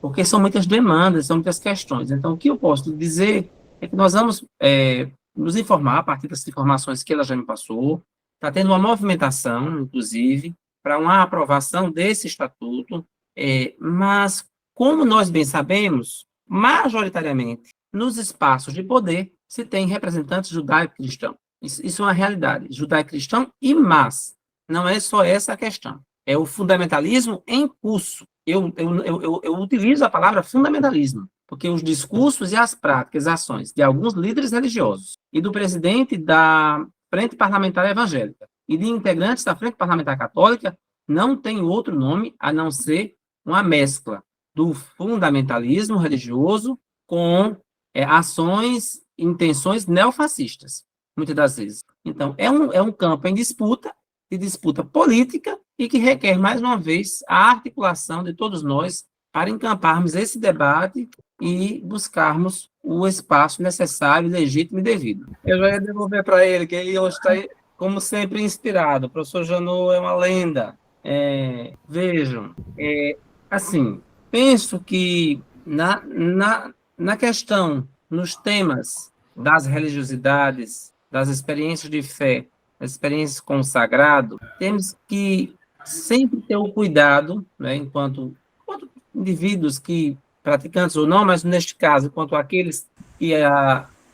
porque são muitas demandas, são muitas questões. Então, o que eu posso dizer é que nós vamos nos informar a partir das informações que ela já me passou. Está tendo uma movimentação, inclusive, para uma aprovação desse estatuto, mas, como nós bem sabemos, majoritariamente, nos espaços de poder, se tem representantes judaico-cristãos. Isso é uma realidade, judaico-cristão e mas. Não é só essa a questão. É o fundamentalismo em curso. Eu utilizo a palavra fundamentalismo, porque os discursos e as práticas, as ações de alguns líderes religiosos e do presidente da Frente Parlamentar Evangélica e de integrantes da Frente Parlamentar Católica não tem outro nome a não ser uma mescla do fundamentalismo religioso com ações e intenções neofascistas, muitas das vezes. Então, é um campo em disputa, de disputa política, e que requer, mais uma vez, a articulação de todos nós para encamparmos esse debate e buscarmos o espaço necessário, legítimo e devido. Eu já ia devolver para ele, que ele hoje está, como sempre, inspirado. O professor Janot é uma lenda. Vejam, assim, penso que na questão, nos temas das religiosidades, das experiências de fé, das experiências com o sagrado, temos que sempre ter o cuidado, né, enquanto indivíduos que, praticantes ou não, mas neste caso, enquanto aqueles que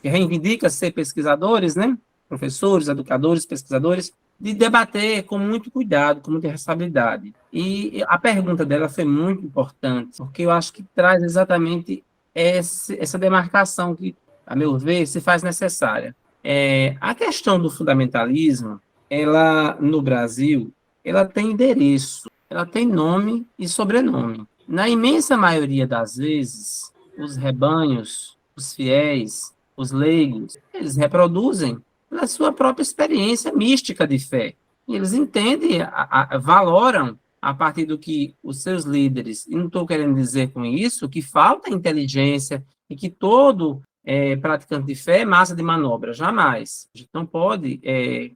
reivindicam ser pesquisadores, né, professores, educadores, pesquisadores, de debater com muito cuidado, com muita responsabilidade. E a pergunta dela foi muito importante, porque eu acho que traz exatamente essa demarcação que, a meu ver, se faz necessária. A questão do fundamentalismo, ela, no Brasil, ela tem endereço, ela tem nome e sobrenome. Na imensa maioria das vezes, os rebanhos, os fiéis, os leigos, eles reproduzem pela sua própria experiência mística de fé. E eles entendem, valoram, a partir do que os seus líderes, e não estou querendo dizer com isso que falta inteligência e que todo praticante de fé é massa de manobra, jamais. A gente não pode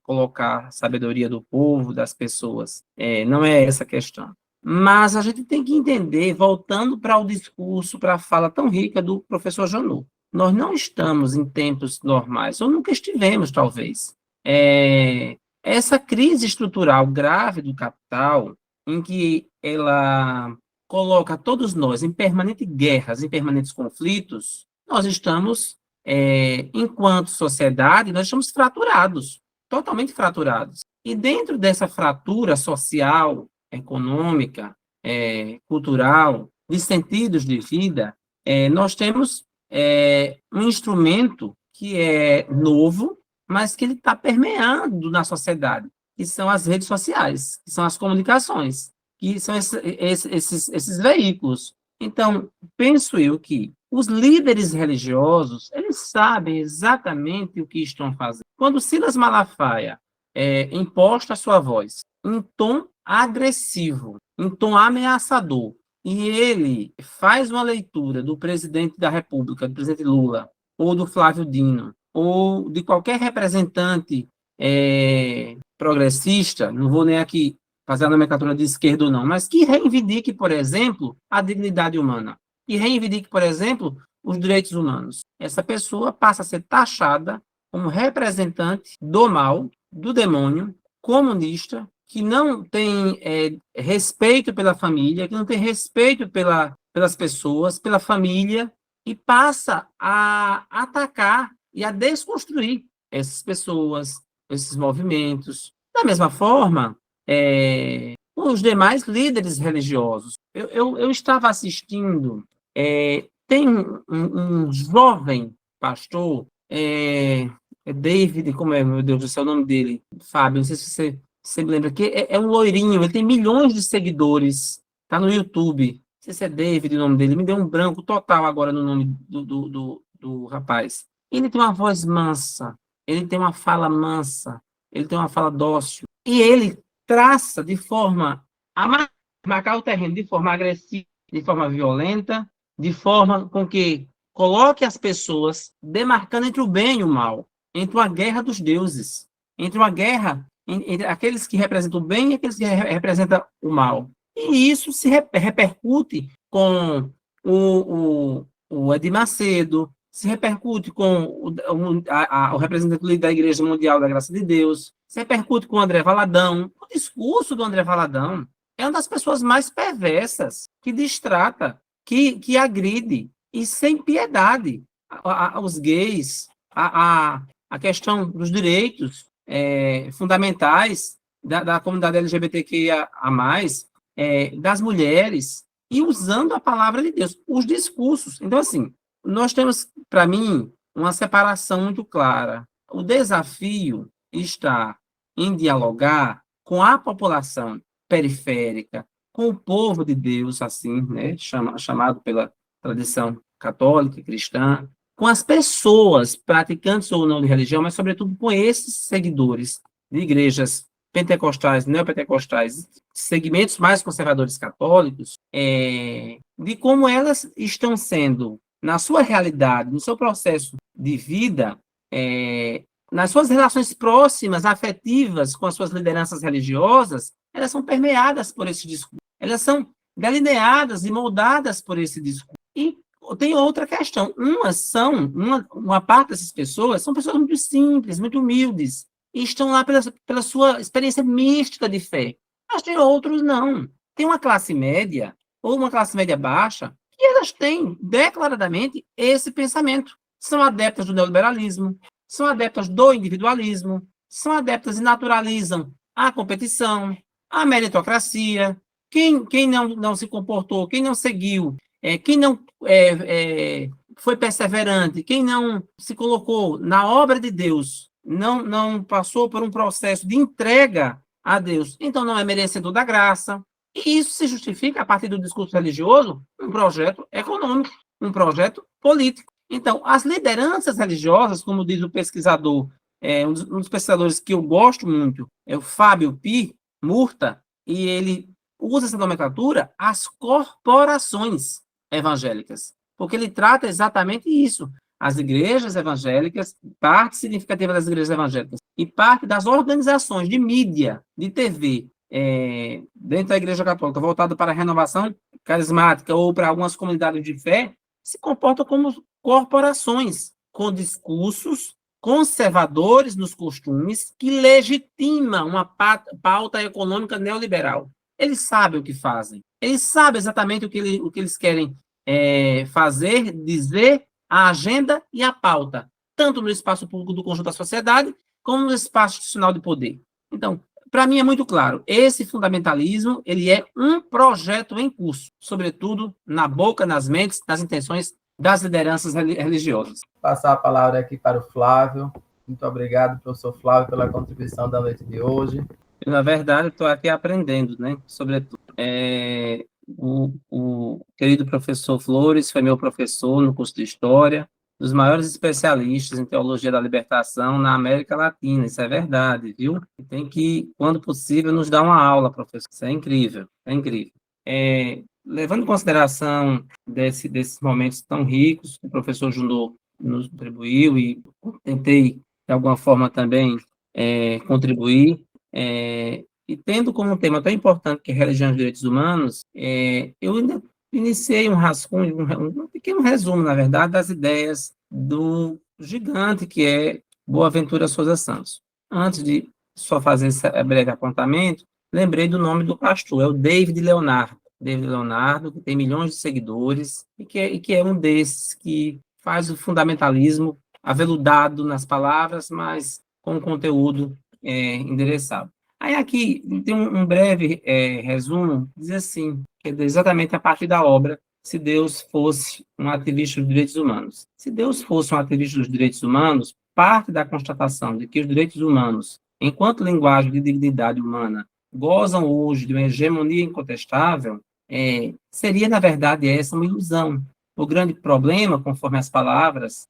colocar a sabedoria do povo, das pessoas. Não é essa a questão. Mas a gente tem que entender, voltando para o discurso, para a fala tão rica do professor Janot, nós não estamos em tempos normais, ou nunca estivemos, talvez. Essa crise estrutural grave do capital, em que ela coloca todos nós em permanentes guerras, em permanentes conflitos, nós estamos, enquanto sociedade, nós estamos fraturados, totalmente fraturados. E dentro dessa fratura social, econômica, cultural, de sentidos de vida, nós temos um instrumento que é novo, mas que ele está permeando na sociedade, que são as redes sociais, que são as comunicações, que são esses veículos. Então, penso eu que os líderes religiosos, eles sabem exatamente o que estão fazendo. Quando Silas Malafaia imposta a sua voz em tom agressivo, em tom ameaçador, e ele faz uma leitura do presidente da República, do presidente Lula, ou do Flávio Dino, ou de qualquer representante progressista, não vou nem aqui fazer a nomenclatura de esquerda ou não, mas que reivindique, por exemplo, a dignidade humana, que reivindique, por exemplo, os direitos humanos. Essa pessoa passa a ser taxada como representante do mal, do demônio, comunista, que não tem respeito pela família, que não tem respeito pelas pessoas, pela família, e passa a atacar e a desconstruir essas pessoas, esses movimentos. Da mesma forma, os demais líderes religiosos. Eu estava assistindo, tem um jovem pastor, David, como é, meu Deus do céu, o nome dele? Fábio, não sei se você me lembra, que é um loirinho, ele tem milhões de seguidores, tá no YouTube. Não sei se é David o nome dele, me deu um branco total agora no nome do rapaz. Ele tem uma voz mansa, ele tem uma fala mansa, ele tem uma fala dócil, e ele traça de forma a marcar o terreno de forma agressiva, de forma violenta, de forma com que coloque as pessoas demarcando entre o bem e o mal, entre uma guerra dos deuses, entre uma guerra entre aqueles que representam o bem e aqueles que representam o mal. E isso se repercute com o Edir Macedo, se repercute com o representante da Igreja Mundial da Graça de Deus, se repercute com o André Valadão. O discurso do André Valadão é uma das pessoas mais perversas, que distrata, que agride, e sem piedade, os gays, a questão dos direitos fundamentais da comunidade LGBTQIA+, das mulheres, e usando a palavra de Deus, os discursos. Então, assim, nós temos, para mim, uma separação muito clara. O desafio está em dialogar com a população periférica, com o povo de Deus, assim, né, chamado pela tradição católica e cristã, com as pessoas, praticantes ou não de religião, mas, sobretudo, com esses seguidores de igrejas pentecostais, neopentecostais, segmentos mais conservadores católicos, de como elas estão sendo, na sua realidade, no seu processo de vida, nas suas relações próximas, afetivas com as suas lideranças religiosas, elas são permeadas por esse discurso. Elas são delineadas e moldadas por esse discurso. E tem outra questão. Uma parte dessas pessoas são pessoas muito simples, muito humildes, e estão lá pela sua experiência mística de fé. Mas tem outros não. Tem uma classe média, ou uma classe média baixa, e elas têm declaradamente esse pensamento. São adeptas do neoliberalismo, são adeptas do individualismo, são adeptas e naturalizam a competição, a meritocracia. Quem não se comportou, quem não seguiu, quem não foi perseverante, quem não se colocou na obra de Deus, não passou por um processo de entrega a Deus, então não é merecedor da graça. E isso se justifica, a partir do discurso religioso, um projeto econômico, um projeto político. Então, as lideranças religiosas, como diz o pesquisador, um dos pesquisadores que eu gosto muito, é o Fábio Pi Murta, e ele usa essa nomenclatura, as corporações evangélicas, porque ele trata exatamente isso. As igrejas evangélicas, parte significativa das igrejas evangélicas, e parte das organizações de mídia, de TV, dentro da Igreja Católica, voltado para a renovação carismática ou para algumas comunidades de fé, se comportam como corporações, com discursos conservadores nos costumes que legitimam uma pauta econômica neoliberal. Eles sabem o que fazem. Eles sabem exatamente o que eles querem fazer, dizer, a agenda e a pauta, tanto no espaço público do conjunto da sociedade, como no espaço institucional de poder. Então, para mim é muito claro, esse fundamentalismo, ele é um projeto em curso, sobretudo na boca, nas mentes, nas intenções das lideranças religiosas. Passar a palavra aqui para o Flávio. Muito obrigado, professor Flávio, pela contribuição da noite de hoje. Na verdade, estou aqui aprendendo, né? Sobretudo. O querido professor Flores foi meu professor no curso de História, dos maiores especialistas em teologia da libertação na América Latina. Isso é verdade, viu? Tem que, quando possível, nos dar uma aula, professor. Isso é incrível, é incrível. Levando em consideração desses momentos tão ricos que o professor Junot nos contribuiu e tentei, de alguma forma, também contribuir, e tendo como um tema tão importante que é religião e direitos humanos, eu ainda iniciei um rascunho, um pequeno resumo, na verdade, das ideias do gigante que é Boaventura Souza Santos. Antes de só fazer esse breve apontamento, lembrei do nome do pastor, é o David Leonardo. David Leonardo, que tem milhões de seguidores, e que é um desses que faz o fundamentalismo aveludado nas palavras, mas com conteúdo endereçado. Aí aqui tem um breve resumo, diz assim, que é exatamente a partir da obra Se Deus Fosse um Ativista dos Direitos Humanos. Se Deus fosse um ativista dos direitos humanos, parte da constatação de que os direitos humanos, enquanto linguagem de dignidade humana, gozam hoje de uma hegemonia incontestável, seria, na verdade, essa uma ilusão. O grande problema, conforme as palavras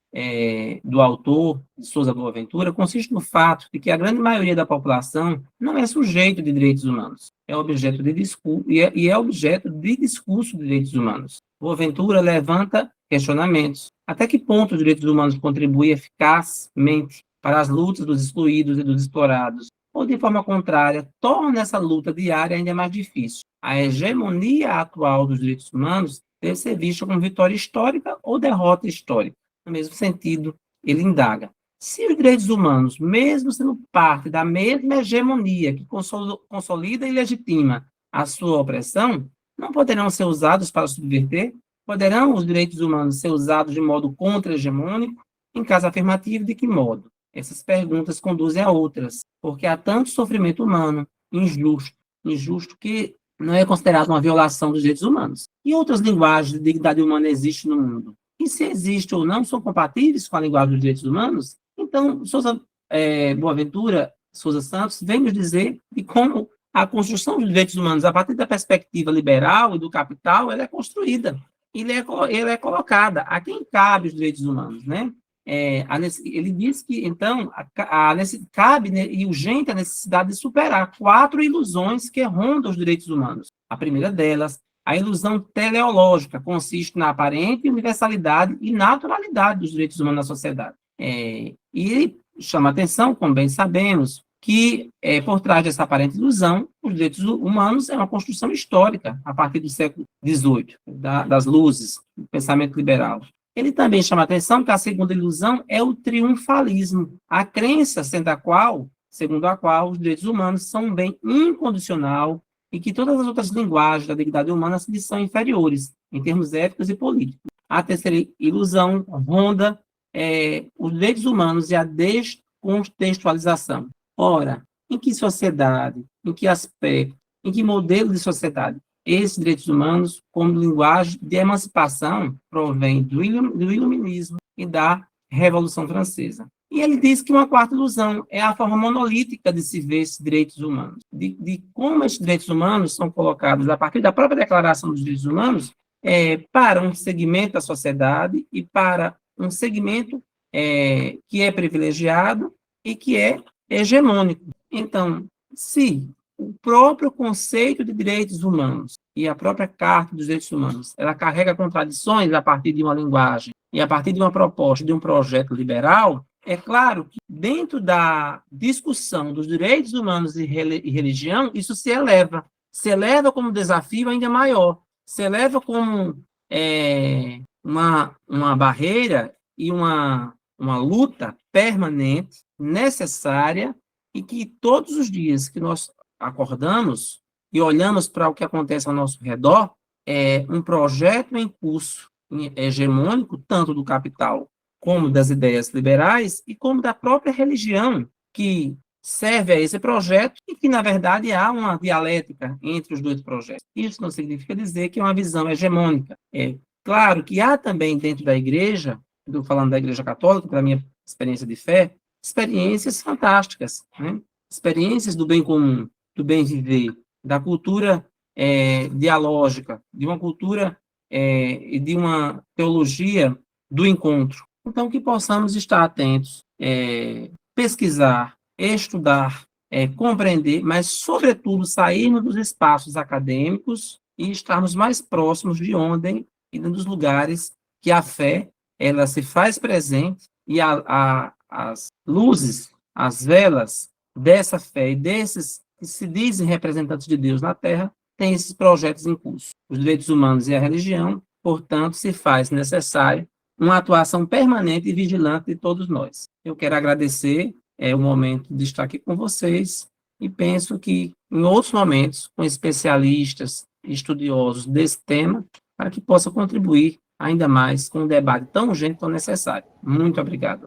do autor, de Souza Boaventura, consiste no fato de que a grande maioria da população não é sujeito de direitos humanos, é objeto de discurso, e é objeto de discurso de direitos humanos. Boaventura levanta questionamentos. Até que ponto os direitos humanos contribuem eficazmente para as lutas dos excluídos e dos explorados? Ou, de forma contrária, torna essa luta diária ainda mais difícil? A hegemonia atual dos direitos humanos deve ser vista como vitória histórica ou derrota histórica. No mesmo sentido, ele indaga: se os direitos humanos, mesmo sendo parte da mesma hegemonia que consolida e legitima a sua opressão, não poderão ser usados para subverter? Poderão os direitos humanos ser usados de modo contra-hegemônico? Em caso afirmativo, de que modo? Essas perguntas conduzem a outras, porque há tanto sofrimento humano injusto que não é considerado uma violação dos direitos humanos. E outras linguagens de dignidade humana existem no mundo? E se existe ou não, são compatíveis com a linguagem dos direitos humanos? Então, Boaventura Souza Santos vem nos dizer de como a construção dos direitos humanos, a partir da perspectiva liberal e do capital, ela é construída. Ela é colocada. A quem cabe os direitos humanos, né? Ele diz que, então, cabe, né, e urgente a necessidade de superar 4 ilusões que rondam os direitos humanos. A primeira delas, a ilusão teleológica, consiste na aparente universalidade e naturalidade dos direitos humanos na sociedade. E ele chama a atenção, como bem sabemos, que por trás dessa aparente ilusão, os direitos humanos é uma construção histórica, a partir do século XVIII, das luzes, do pensamento liberal. Ele também chama a atenção que a segunda ilusão é o triunfalismo, a crença segundo a qual os direitos humanos são um bem incondicional e que todas as outras linguagens da dignidade humana lhes são inferiores, em termos éticos e políticos. A terceira ilusão ronda os direitos humanos e a descontextualização. Ora, em que sociedade, em que aspecto, em que modelo de sociedade esses direitos humanos, como linguagem de emancipação, provém do iluminismo e da Revolução Francesa? E ele diz que uma quarta ilusão é a forma monolítica de se ver esses direitos humanos, de como esses direitos humanos são colocados a partir da própria Declaração dos Direitos Humanos para um segmento da sociedade e para um segmento que é privilegiado e que é hegemônico. Então, se o próprio conceito de direitos humanos e a própria Carta dos Direitos Humanos, ela carrega contradições a partir de uma linguagem e a partir de uma proposta, de um projeto liberal, é claro que dentro da discussão dos direitos humanos e religião, isso se eleva como um desafio ainda maior, se eleva como uma barreira e uma luta permanente, necessária, e que todos os dias que nós acordamos e olhamos para o que acontece ao nosso redor, é um projeto em curso hegemônico, tanto do capital como das ideias liberais e como da própria religião, que serve a esse projeto e que, na verdade, há uma dialética entre os dois projetos. Isso não significa dizer que é uma visão hegemônica. É claro que há também dentro da igreja, estou falando da Igreja Católica, pela minha experiência de fé, experiências fantásticas, né? Experiências do bem comum, do bem viver, da cultura dialógica, de uma cultura e de uma teologia do encontro. Então, que possamos estar atentos, pesquisar, estudar, compreender, mas, sobretudo, sairmos dos espaços acadêmicos e estarmos mais próximos de onde e dos lugares que a fé ela se faz presente e as luzes, as velas dessa fé e desses que se dizem representantes de Deus na Terra têm esses projetos em curso. Os direitos humanos e a religião, portanto, se faz necessário uma atuação permanente e vigilante de todos nós. Eu quero agradecer o momento de estar aqui com vocês e penso que em outros momentos, com especialistas e estudiosos desse tema, para que possa contribuir ainda mais com um debate tão urgente e tão necessário. Muito obrigado.